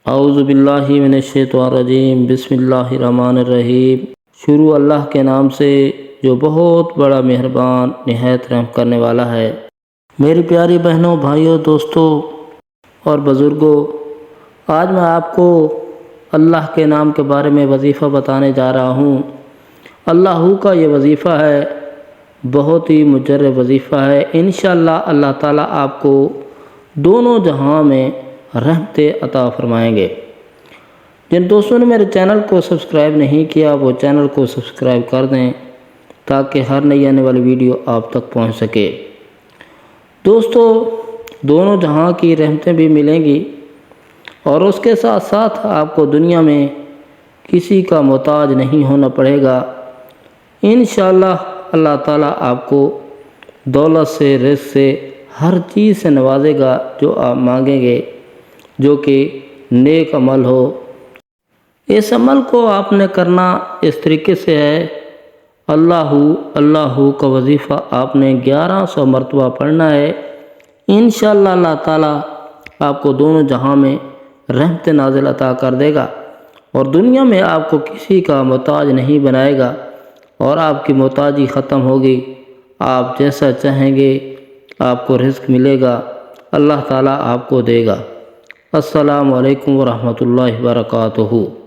اعوذ باللہ من الشیطان الرجیم، بسم اللہ الرحمن الرحیم۔ شروع اللہ کے نام سے جو بہت بڑا مہربان نہایت رحم کرنے والا ہے۔ میری پیاری بہنوں، بھائیوں، دوستوں اور بزرگوں، آج میں آپ کو اللہ کے نام کے بارے میں وظیفہ بتانے جا رہا ہوں۔ اللہ کا یہ وظیفہ ہے، بہت ہی مجرب وظیفہ ہے۔ انشاءاللہ اللہ تعالیٰ آپ کو دونوں جہاں میں رحمتیں عطا فرمائیں گے۔ جن دوستوں نے میرے چینل کو سبسکرائب نہیں کیا وہ چینل کو سبسکرائب کر دیں تاکہ ہر نئی آنے والی ویڈیو آپ تک پہنچ سکے۔ دوستو، دونوں جہاں کی رحمتیں بھی ملیں گی اور اس کے ساتھ ساتھ آپ کو دنیا میں کسی کا محتاج نہیں ہونا پڑے گا۔ انشاءاللہ اللہ تعالیٰ آپ کو دولت سے، رزق سے، ہر چیز سے نوازے گا جو آپ مانگیں گے، جو کہ نیک عمل ہو۔ اس عمل کو آپ نے کرنا اس طریقے سے ہے، اللہ کا وظیفہ آپ نے 1100 مرتبہ پڑھنا ہے۔ انشاءاللہ اللہ تعالیٰ آپ کو دونوں جہاں میں رحمت نازل عطا کر دے گا اور دنیا میں آپ کو کسی کا محتاج نہیں بنائے گا اور آپ کی محتاجی ختم ہوگی۔ آپ جیسا چاہیں گے آپ کو رزق ملے گا، اللہ تعالیٰ آپ کو دے گا۔ السلام علیکم ورحمۃ اللہ وبرکاتہ۔